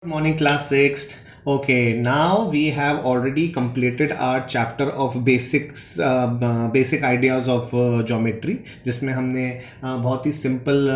Good morning, class 6th. Okay, now we have already completed our chapter of basic ideas of geometry, जिसमें हमने बहुत ही simple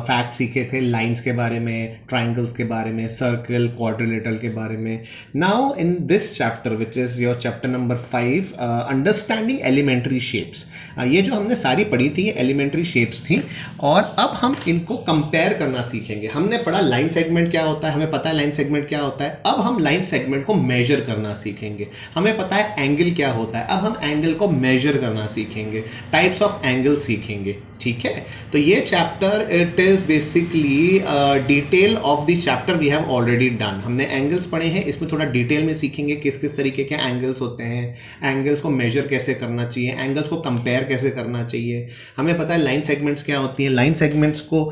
fact सीखे थे lines के बारे में, ट्राइंगल्स के बारे में, सर्कल, क्वाड्रिलेटरल के बारे में. Now in this chapter which is your chapter number 5, understanding elementary shapes. ये जो हमने सारी पढ़ी थी ये एलिमेंट्री शेप्स थी और अब हम इनको कंपेयर करना सीखेंगे. हमने पढ़ा लाइन सेगमेंट क्या होता है, हमें पता है लाइन सेगमेंट क्या होता है. अब हम लाइन सेगमेंट को मेजर करना सीखेंगे. हमें पता है एंगल क्या होता है, अब हम एंगल को मेजर करना सीखेंगे. टाइप्स ऑफ एंगल सीखेंगे. ठीक है, तो ये chapter it is basically detail of the chapter we have already done. हमने एंगल्स पढ़े हैं, इसमें थोड़ा डिटेल में सीखेंगे किस किस तरीके के एंगल्स होते हैं, एंगल्स को मेजर कैसे करना चाहिए, एंगल्स को कंपेयर कैसे करना चाहिए. हमें पता है लाइन सेगमेंट्स क्या होती हैं, लाइन सेगमेंट्स को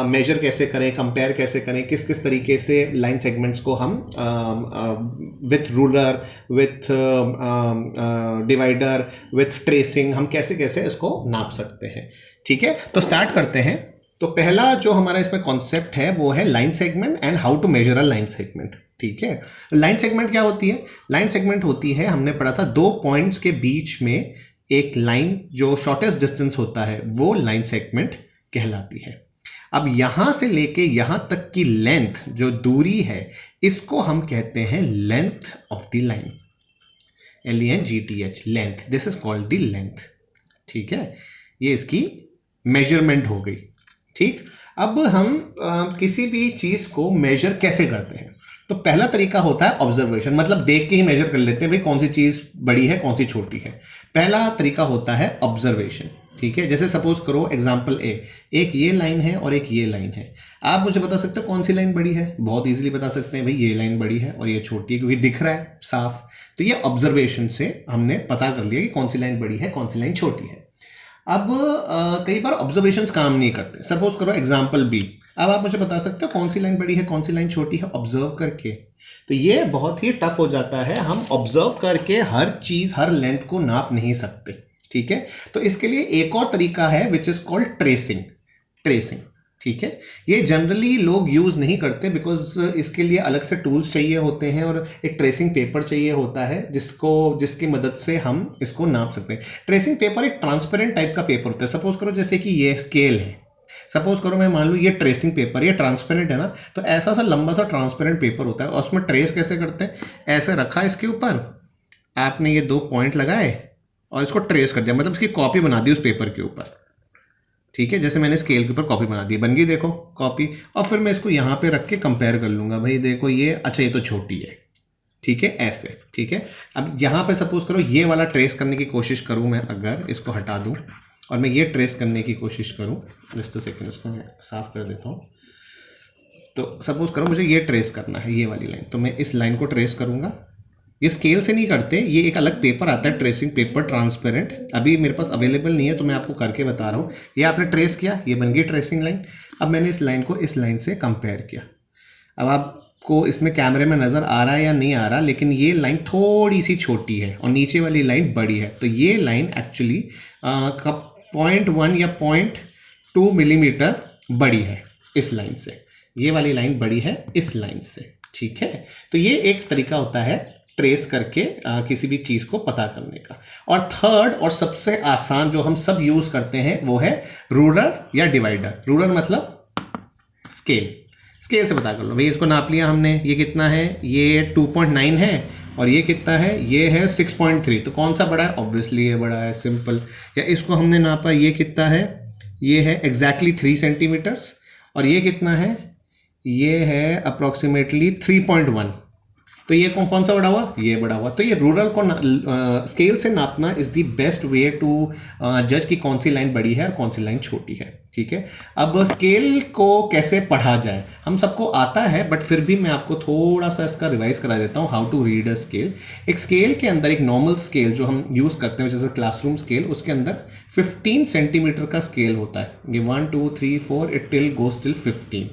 मेजर कैसे करें, कंपेयर कैसे करें, किस किस तरीके से लाइन सेगमेंट्स को हम with ruler, with divider, with tracing हम कैसे कैसे इसको नाप सकते हैं. ठीक है, तो स्टार्ट करते हैं. तो पहला जो हमारा इसमें कॉन्सेप्ट है वो है line segment and how to measure a line segment. ठीक है, लाइन सेगमेंट क्या होती है? लाइन सेगमेंट होती है, हमने पढ़ा था दो पॉइंट्स के बीच में एक लाइन जो शॉर्टेस्ट डिस्टेंस होता है वो लाइन सेगमेंट कहलाती है. अब यहां से लेके यहां तक की लेंथ जो दूरी है इसको हम कहते हैं length of the line. LENGTH, length. This is called the length. ठीक है, ये इसकी मेजरमेंट हो गई. ठीक, अब हम किसी भी चीज को मेजर कैसे करते हैं? तो पहला तरीका होता है ऑब्जर्वेशन, मतलब देख के ही मेजर कर लेते हैं भाई कौन सी चीज बड़ी है कौन सी छोटी है. पहला तरीका होता है ऑब्जर्वेशन. ठीक है, जैसे सपोज करो एग्जांपल ए, एक ये लाइन है और एक ये लाइन है. आप मुझे बता सकते हो कौन सी लाइन बड़ी है? बहुत इजीली बता सकते हैं भाई ये लाइन बड़ी है और ये छोटी है, क्योंकि दिख रहा है साफ. तो ये ऑब्जर्वेशन से हमने पता कर लिया कि कौन सी लाइन बड़ी है कौन सी लाइन छोटी है. अब कई बार ऑब्जर्वेशंस काम नहीं करते. सपोज करो एग्जांपल बी, अब आप मुझे बता सकते हो कौन सी लाइन बड़ी है कौन सी लाइन छोटी है ऑब्जर्व करके. तो ये बहुत ही टफ हो जाता है, हम ऑब्जर्व करके हर चीज हर लेंथ को नाप नहीं सकते. ठीक है, तो इसके लिए एक और तरीका है which is called tracing. Tracing, ठीक है, ये जनरली लोग यूज नहीं करते बिकॉज इसके लिए अलग से टूल्स चाहिए होते हैं और एक ट्रेसिंग पेपर चाहिए होता है जिसकी मदद से हम इसको नाप सकते हैं. ट्रेसिंग पेपर एक ट्रांसपेरेंट टाइप का पेपर होता है. सपोज करो जैसे कि ये स्केल है, सपोज करो मैं मान लूँ ये ट्रेसिंग पेपर, ये ट्रांसपेरेंट है ना, तो ऐसा सा लंबा सा ट्रांसपेरेंट पेपर होता है और उसमें ट्रेस कैसे करते हैं? ऐसे रखा इसके ऊपर, आपने ये दो पॉइंट लगाए और इसको ट्रेस कर दिया, मतलब इसकी कॉपी बना दी उस पेपर के ऊपर. ठीक है, जैसे मैंने स्केल के ऊपर कॉपी बना दी, बन गई देखो कॉपी. और फिर मैं इसको यहाँ पे रख के कंपेयर कर लूँगा, भाई देखो ये, अच्छा ये तो छोटी है. ठीक है, ऐसे. ठीक है, अब यहाँ पे सपोज करो ये वाला ट्रेस करने की कोशिश करूँ मैं, अगर इसको हटा दूँ और मैं ये ट्रेस करने की कोशिश करूँ, जस्ट सेकेंड इसको मैं साफ कर देता हूँ. तो सपोज करो मुझे ये ट्रेस करना है, ये वाली लाइन, तो मैं इस लाइन को ट्रेस करूँगा. ये स्केल से नहीं करते, ये एक अलग पेपर आता है ट्रेसिंग पेपर ट्रांसपेरेंट, अभी मेरे पास अवेलेबल नहीं है तो मैं आपको करके बता रहा हूँ. ये आपने ट्रेस किया, ये बन गई ट्रेसिंग लाइन. अब मैंने इस लाइन को इस लाइन से कंपेयर किया. अब आपको इसमें कैमरे में नज़र आ रहा है या नहीं आ रहा, लेकिन ये लाइन थोड़ी सी छोटी है और नीचे वाली लाइन बड़ी है. तो ये लाइन एक्चुअली 0.1 या 0.2 मिलीमीटर बड़ी है इस लाइन से, ये वाली लाइन बड़ी है इस लाइन से. ठीक है, तो ये एक तरीका होता है ट्रेस करके किसी भी चीज को पता करने का. और थर्ड और सबसे आसान जो हम सब यूज करते हैं वो है रूलर या डिवाइडर. रूलर मतलब स्केल. स्केल से पता कर लो भाई, इसको नाप लिया हमने, ये कितना है, ये 2.9 है और ये कितना है, ये है 6.3. तो कौन सा बड़ा है? ऑब्वियसली ये बड़ा है, सिंपल. या इसको हमने नापा, ये कितना है, ये है एग्जैक्टली 3 सेंटीमीटर्स और ये कितना है, ये है अप्रोक्सीमेटली 3.1. तो ये कौन सा बड़ा हुआ? ये बड़ा हुआ. तो ये रूरल को स्केल से नापना is the best way to जज कि कौन सी लाइन बड़ी है और कौन सी लाइन छोटी है. ठीक है, अब स्केल को कैसे पढ़ा जाए हम सबको आता है, बट फिर भी मैं आपको थोड़ा सा इसका रिवाइज करा देता हूँ how to read a scale. एक स्केल के अंदर एक नॉर्मल स्केल जो हम यूज करते हैं जैसे क्लासरूम स्केल, उसके अंदर 15 सेंटीमीटर का स्केल होता है. ये 1 2 3 4 इट टिल गोज टिल 15.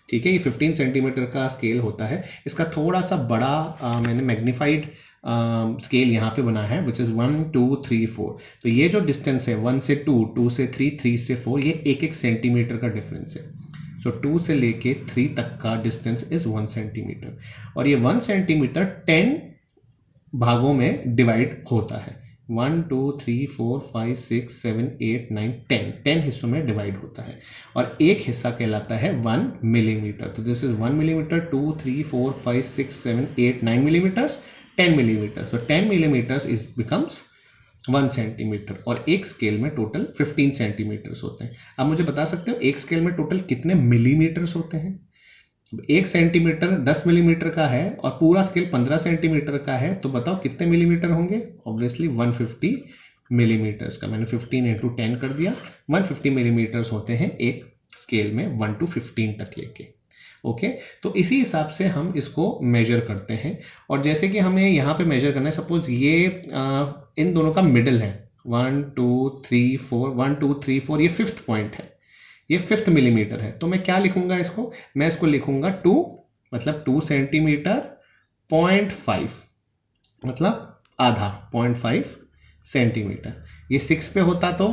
ठीक है, ये 15 सेंटीमीटर का स्केल होता है. इसका थोड़ा सा बड़ा मैंने मैग्नीफाइड स्केल यहाँ पे बना है विच इज़ 1 2 3 4. तो ये जो डिस्टेंस है 1 से 2, 2 से 3, 3 से 4, ये एक एक सेंटीमीटर का डिफरेंस है. सो 2 से लेके 3 तक का डिस्टेंस इज 1 सेंटीमीटर, और ये 1 सेंटीमीटर 10 भागों में डिवाइड होता है। 1 2 3 4 5 6 7 8 9 10 हिस्सों में डिवाइड होता है, और एक हिस्सा कहलाता है 1 मिलीमीटर। तो this is 1 millimetre, 2 3 4 5 6 7 8 9 millimetres, 10 millimetre. So 10 millimetres is becomes 1 centimetre, और एक स्केल में टोटल 15 सेंटीमीटर्स होते हैं। अब मुझे बता सकते हो एक स्केल में टोटल कितने मिलीमीटर्स होते हैं? 1 सेंटीमीटर 10 मिलीमीटर का है और पूरा स्केल 15 सेंटीमीटर का है, तो बताओ कितने मिलीमीटर होंगे? ऑब्वियसली 150 मिलीमीटर्स का, मैंने 15 इंटू 10 कर दिया, 150 मिलीमीटर्स होते हैं एक स्केल में 1 to 15 तक लेके। ओके, तो इसी हिसाब से हम इसको मेजर करते हैं। और जैसे कि हमें यहाँ पे मेजर करना है, सपोज ये इन दोनों का मिडल है, 1 2 3 4, 1 2 3 4, ये 5th पॉइंट है, ये 5th मिलीमीटर है। तो मैं क्या लिखूंगा इसको? मैं इसको लिखूंगा 2, मतलब 2 सेंटीमीटर, 0.5 मतलब आधा, 0.5 सेंटीमीटर। ये 6 पे होता तो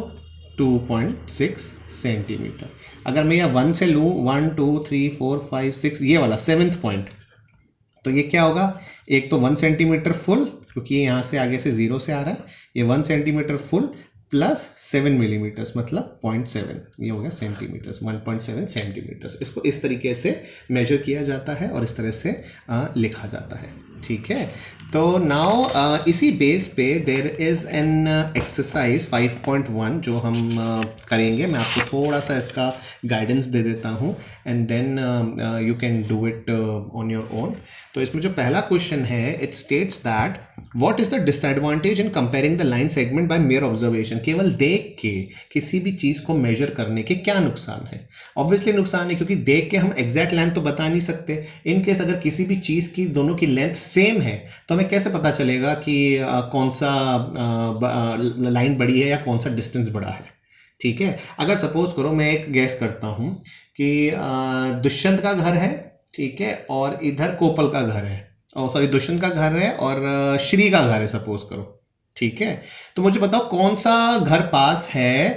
2.6 सेंटीमीटर। अगर मैं यह 1 से लूँ, 1 2 3 4 5 6, ये वाला 7th पॉइंट, तो ये क्या होगा? एक तो 1 सेंटीमीटर फुल, क्योंकि ये यहाँ से आगे से 0 से आ रहा है, ये 1 सेंटीमीटर फुल प्लस 7 मिलीमीटर्स, मतलब 0.7, ये हो गया सेंटीमीटर्स, 1.7 सेंटीमीटर्स। इसको इस तरीके से मेजर किया जाता है और इस तरह से लिखा जाता है। ठीक है, तो नाउ इसी बेस पे देर इज़ एन एक्सरसाइज 5.1 जो हम करेंगे। मैं आपको थोड़ा सा इसका गाइडेंस दे देता हूँ, and then you can do it on your own. तो इसमें जो पहला क्वेश्चन है, it states that what is the disadvantage in comparing the line segment by mere observation. केवल देख के किसी भी चीज को मेजर करने के क्या नुकसान है? ऑब्वियसली नुकसान है, क्योंकि देख के हम एग्जैक्ट लेंथ तो बता नहीं सकते। इन केस अगर किसी भी चीज की दोनों की लेंथ सेम है, तो हमें कैसे पता चलेगा कि कौन सा लाइन बड़ी है या कौन सा डिस्टेंस बड़ा है? ठीक है, अगर सपोज करो मैं एक गैस करता हूं कि दुष्यंत का घर है, ठीक है, और इधर कोपल का घर है, और सॉरी दुष्यंत का घर है और श्री का घर है, सपोज करो। ठीक है, तो मुझे बताओ कौन सा घर पास है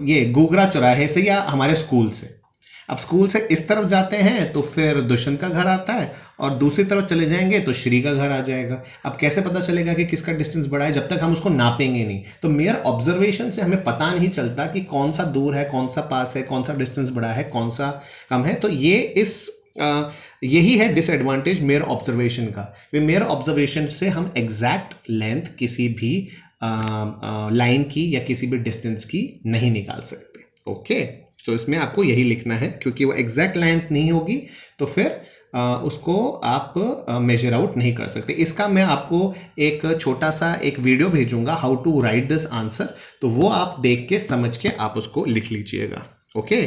ये गोगरा चौराहे से या हमारे स्कूल से। अब स्कूल से इस तरफ जाते हैं तो फिर दुष्यंत का घर आता है, और दूसरी तरफ चले जाएंगे तो श्री का घर आ जाएगा। अब कैसे पता चलेगा कि किसका डिस्टेंस बड़ा है? जब तक हम उसको नापेंगे नहीं। तो मेयर ऑब्जर्वेशन से हमें पता नहीं चलता कि कौन सा दूर है, कौन सा पास है, कौन सा डिस्टेंस बड़ा है, कौन सा कम है। तो ये यही है डिसएडवांटेज मेयर ऑब्जर्वेशन का। मेयर ऑब्जर्वेशन से हम एग्जैक्ट लेंथ किसी भी लाइन की या किसी भी डिस्टेंस की नहीं निकाल सकते। ओके, तो इसमें आपको यही लिखना है, क्योंकि वो एग्जैक्ट लेंथ नहीं होगी तो फिर उसको आप मेजर आउट नहीं कर सकते। इसका मैं आपको एक छोटा सा एक वीडियो भेजूंगा, how to write this answer, तो वो आप देख के समझ के आप उसको लिख लीजिएगा। ओके,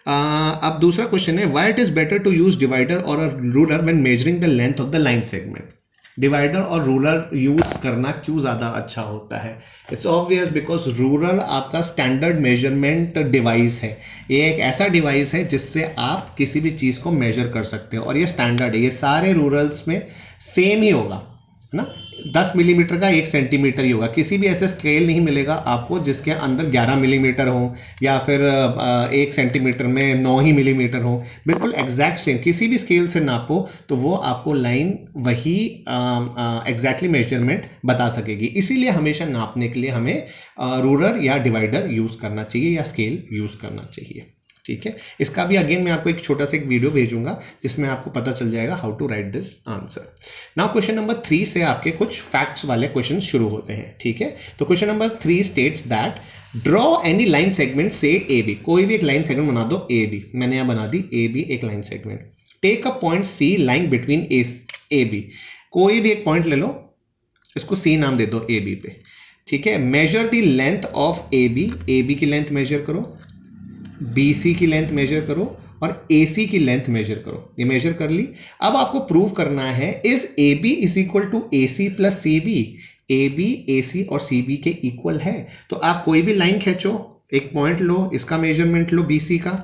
अब दूसरा क्वेश्चन है, why it is better to use divider और a ruler when measuring the length of the line segment. Divider और रूलर यूज करना क्यों ज़्यादा अच्छा होता है? इट्स ऑब्वियस, बिकॉज रूलर आपका स्टैंडर्ड मेजरमेंट डिवाइस है। ये एक ऐसा डिवाइस है जिससे आप किसी भी चीज़ को मेजर कर सकते हो, और ये स्टैंडर्ड है, ये सारे रूलर्स में सेम ही होगा, है ना। 10 मिलीमीटर का 1 सेंटीमीटर ही होगा। किसी भी ऐसे स्केल नहीं मिलेगा आपको जिसके अंदर 11 मिलीमीटर हो, या फिर 1 सेंटीमीटर में 9 ही मिलीमीटर हो। बिल्कुल एग्जैक्ट सेम, किसी भी स्केल से नापो तो वो आपको लाइन वही एग्जैक्टली मेजरमेंट बता सकेगी। इसीलिए हमेशा नापने के लिए हमें रूलर या डिवाइडर यूज़ करना चाहिए या स्केल यूज़ करना चाहिए। ठीक है, इसका भी अगेन मैं आपको एक छोटा सा एक वीडियो भेजूंगा जिसमें आपको पता चल जाएगा how to write this answer. Now question number 3 से आपके कुछ फैक्ट्स वाले क्वेश्चन शुरू होते हैं। ठीक है, तो question number 3 states that draw any line segment से ए बी। कोई भी एक लाइन सेगमेंट बना दो ए बी। मैंने यहाँ बना दी ए बी एक line segment. Take a point C line between A B. कोई भी एक पॉइंट ले लो, इसको सी नाम दे दो ए बी पे। ठीक है, measure the length of A B की लेंथ मेजर करो, BC की लेंथ मेजर करो, और AC की लेंथ मेजर करो। ये मेजर कर ली। अब आपको प्रूव करना है is AB is equal to AC plus CB। AB AC और CB के इक्वल है। तो आप कोई भी लाइन खींचो, एक पॉइंट लो, इसका मेजरमेंट लो BC का,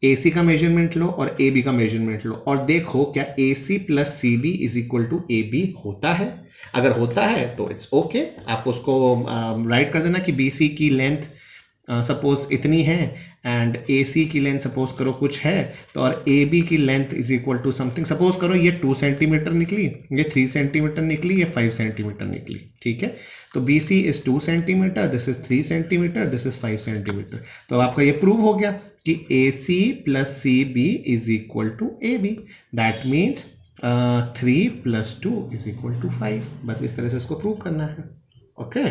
AC का मेजरमेंट लो और AB का मेजरमेंट लो, और देखो क्या AC plus CB is equal to AB होता है। अगर होता है तो इट्स ओके, आप उसको राइट कर देना कि BC की लेंथ सपोज इतनी है एंड ए सी की लेंथ सपोज करो कुछ है, तो और ए बी की length is equal to something, suppose करो ये 2 सेंटीमीटर निकली, ये 3 सेंटीमीटर निकली, ये 5 सेंटीमीटर निकली, ठीक है। तो B C is 2 centimetre, this is 3 centimetre, this is 5 centimetre. तो अब आपका ये प्रूव हो गया कि A C plus C B is equal to A B, that means 3 plus 2 is equal to 5। बस इस तरह से इसको प्रूव करना है। Okay,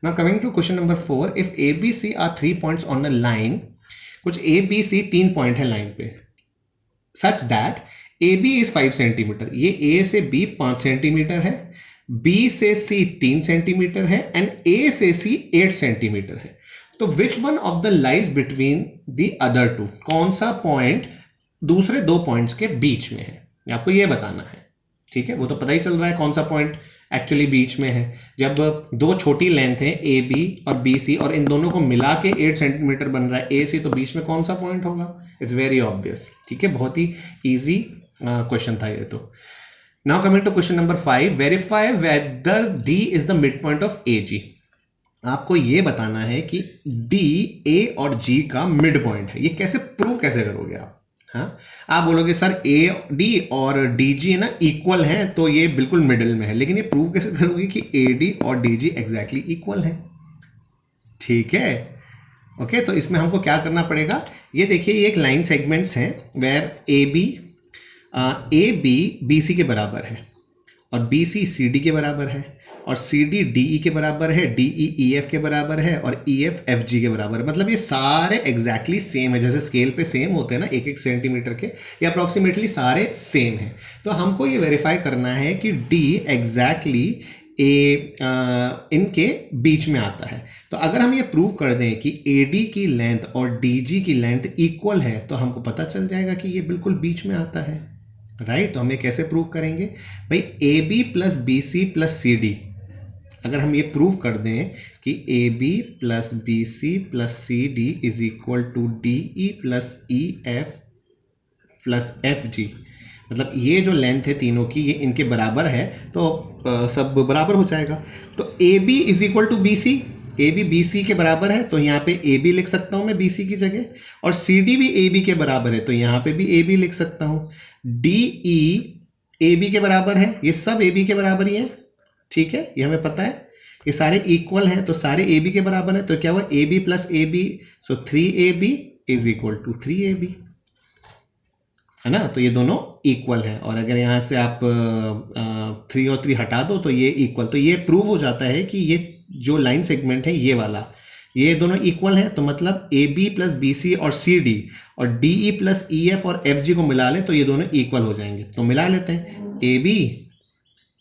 now coming to question number 4, if A B C are 3 points on a line, कुछ ए B C 3 point है line पे, such that A B is 5 centimetre, ये ए से बी 5 सेंटीमीटर है, बी से सी 3 सेंटीमीटर है एंड ए से सी 8 centimetre है, तो which one of the lies between the other two, कौन सा पॉइंट दूसरे दो पॉइंट्स के बीच में है, आपको ये बताना है, ठीक है। वो तो पता ही चल रहा है कौन सा पॉइंट एक्चुअली बीच में है, जब दो छोटी लेंथ है ए बी और बी सी और इन दोनों को मिला के 8 सेंटीमीटर बन रहा है ए सी, तो बीच में कौन सा पॉइंट होगा, इट्स वेरी ऑब्वियस, ठीक है। बहुत ही इजी क्वेश्चन था ये तो। Now coming to question number 5, verify whether D is the mid point of A G. आपको ये बताना है कि डी ए और जी का मिड पॉइंट है, ये कैसे प्रूव कैसे करोगे आप। हाँ, आप बोलोगे सर ए डी और डी जी है ना इक्वल हैं, तो ये बिल्कुल मिडिल में है, लेकिन ये प्रूव कैसे करोगे कि ए डी और डी जी एग्जैक्टली इक्वल है, ठीक है। ओके, तो इसमें हमको क्या करना पड़ेगा, ये देखिए ये एक लाइन सेगमेंट्स हैं where A B B C के बराबर है और बी सी सी डी के बराबर है और सी डी डी ई के बराबर है, डी ई ई एफ के बराबर है और ई एफ एफ जी के बराबर है। मतलब ये सारे एग्जैक्टली सेम है, जैसे स्केल पे सेम होते हैं ना 1-1 सेंटीमीटर के, ये अप्रॉक्सीमेटली सारे सेम हैं। तो हमको ये वेरीफाई करना है कि डी एग्जैक्टली इनके बीच में आता है। तो अगर हम ये प्रूव कर दें कि ए डी की लेंथ और डी जी की लेंथ इक्वल है, तो हमको पता चल जाएगा कि ये बिल्कुल बीच में आता है, राइट। तो हम ये कैसे प्रूव करेंगे भाई, A B plus B C plus C D, अगर हम ये प्रूव कर दें कि A B plus B C plus C D is equal to D E plus E F plus F G, मतलब ये जो लेंथ है तीनों की ये इनके बराबर है, तो सब बराबर हो जाएगा। तो A B is equal to B C, A B B C के बराबर है, तो यहाँ पे ए बी लिख सकता हूँ मैं बी सी की जगह, और सी डी भी ए बी के बराबर है, तो यहाँ पे भी ए बी लिख सकता हूँ। डी ई ए बी के बराबर है, ये सब ए बी के बराबर ही है, ठीक है, ये हमें पता है, ये सारे इक्वल हैं, तो सारे ए बी के बराबर है, तो क्या हुआ A B plus A B, so 3ab is equal to 3ab, है ना। तो ये दोनों इक्वल हैं, और अगर यहाँ से आप 3 और 3 हटा दो तो ये इक्वल, तो ये प्रूव हो जाता है कि ये जो लाइन सेगमेंट है ये वाला, ये दोनों इक्वल हैं, तो मतलब A B plus B C और सी डी और D E plus E F और एफ जी को मिला लें तो ये दोनों इक्वल हो जाएंगे। तो मिला लेते हैं, ए बी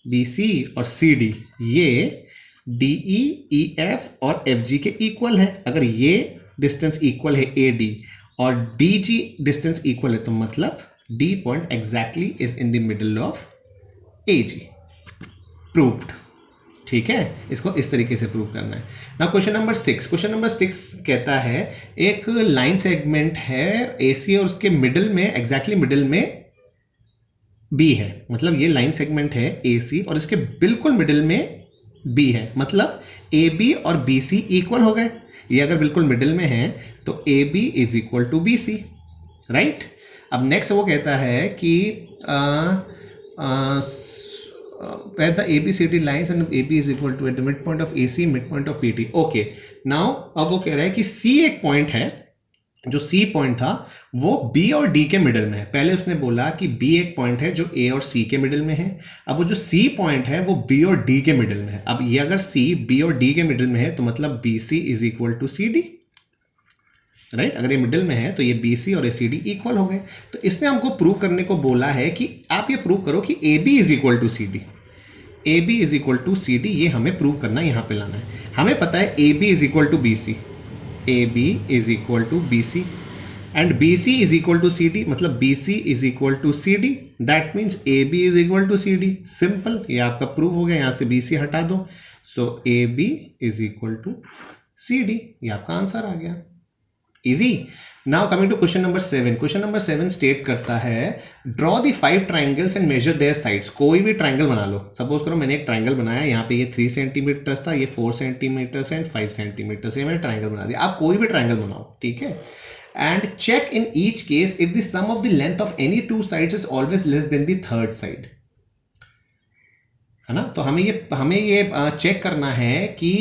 बी सी और सी डी ये डी ई ई एफ और एफ जी के इक्वल है। अगर ये डिस्टेंस इक्वल है ए डी और डी जी डिस्टेंस इक्वल है, तो मतलब D point exactly is in the middle of A G, proved, ठीक है। इसको इस तरीके से प्रूव करना है। Now question number 6, question number 6 कहता है एक लाइन सेगमेंट है ए सी और उसके मिडिल में, एग्जैक्टली मिडिल में बी है, मतलब ये लाइन सेगमेंट है ए सी और इसके बिल्कुल मिडिल में बी है, मतलब ए बी और बी सी इक्वल हो गए। ये अगर बिल्कुल मिडिल में है तो A B is equal to B C, right. अब नेक्स्ट वो कहता है कि where the ABCD lines and AB is equal to at the midpoint of AC, midpoint of PT. Okay, now अब वो कह रहा है कि C एक पॉइंट है, जो C पॉइंट था वो B और D के मिडिल में है। पहले उसने बोला कि B एक पॉइंट है जो A और C के मिडिल में है, अब वो जो C पॉइंट है वो B और D के मिडिल में है। अब ये अगर C B और D के मिडिल में है तो मतलब BC is equal to CD, right. अगर ये मिडिल में है तो ये BC और ACD इक्वल हो गए। तो इसने हमको प्रूव करने को बोला है कि आप ये प्रूव करो कि AB is equal to CD, AB is equal to CD, ये हमें प्रूव करना है, यहाँ पे लाना है। हमें पता है AB is equal to BC, AB is equal to BC and BC is equal to CD, मतलब BC is equal to CD, that means AB is equal to CD। Simple, ये आपका प्रूव हो गया। यहाँ से BC हटा दो, so AB is equal to CD, ये आपका आंसर आ गया। Easy. Now coming to question number 7। Question number 7 state करता है draw the 5 triangles and measure their sides. कोई भी ट्राइंगल बना लो। सपोज करो मैंने एक ट्राइंगल बनाया, यहाँ पे ये 3 सेंटीमीटर था, ये 4 सेंटीमीटर एंड 5 सेंटीमीटर से मैंने ट्राइंगल बना दिया। आप कोई भी ट्राइंगल बनाओ, ठीक है, and check in each case if the sum of the length of any two sides is always less than the third side, है ना। तो हमें ये चेक करना है कि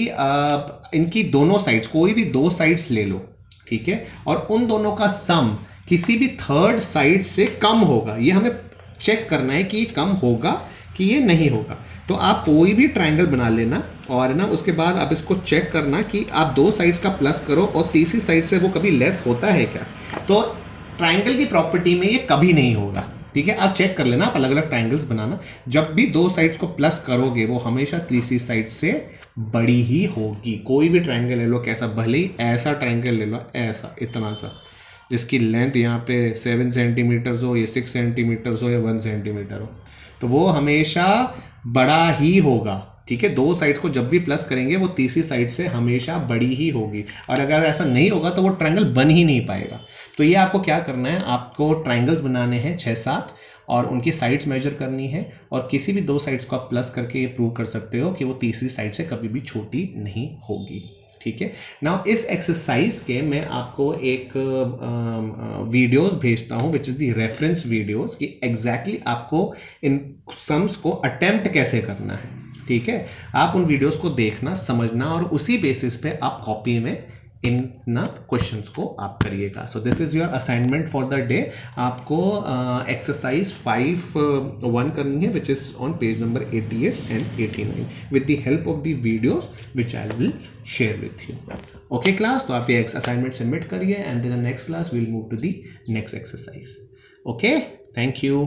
इनकी दोनों साइड्स, कोई भी दो साइड्स ले लो, ठीक है, और उन दोनों का सम किसी भी थर्ड साइड से कम होगा। ये हमें चेक करना है कि ये कम होगा कि ये नहीं होगा। तो आप कोई भी ट्राइंगल बना लेना और ना उसके बाद आप इसको चेक करना कि आप दो साइड्स का प्लस करो और तीसरी साइड से वो कभी लेस होता है क्या। तो ट्राइंगल की प्रॉपर्टी में ये कभी नहीं होगा, ठीक है। आप चेक कर लेना, आप अलग अलग ट्राइंगल्स बनाना, जब भी दो साइड्स को प्लस करोगे वो हमेशा तीसरी साइड से बड़ी ही होगी। कोई भी ट्राइंगल ले लो, कैसा, भले ही ऐसा ट्राइंगल ले लो, ऐसा इतना सा, जिसकी लेंथ यहाँ पे 7 सेंटीमीटर्स हो, ये 6 सेंटीमीटर्स हो या 1 सेंटीमीटर हो, तो वो हमेशा बड़ा ही होगा, ठीक है। दो साइड्स को जब भी प्लस करेंगे वो तीसरी साइड से हमेशा बड़ी ही होगी, और अगर ऐसा नहीं होगा तो वो ट्रायंगल बन ही नहीं पाएगा। तो ये आपको क्या करना है, आपको ट्रायंगल्स बनाने हैं 6-7 और उनकी साइड्स मेजर करनी है, और किसी भी दो साइड्स को आप प्लस करके ये प्रूव कर सकते हो कि वो तीसरी साइड से कभी भी छोटी नहीं होगी, ठीक है। नाउ इस एक्सरसाइज के मैं आपको एक वीडियोस भेजता हूं which is the reference videos कि एग्जैक्टली आपको इन सम्स को अटेम्प्ट कैसे करना है, ठीक है। आप उन वीडियोस को देखना, समझना, और उसी बेसिस पे आप कॉपी में इन ना क्वेश्चंस को आप करिएगा। So this is your assignment for the day. आपको एक्सरसाइज 5.1 करनी है which is on page number 88 and 89 with the help of the videos which I will share with you. Okay class, तो आप ये असाइनमेंट सबमिट करिए and then the next class will move to the next exercise. Okay, thank you.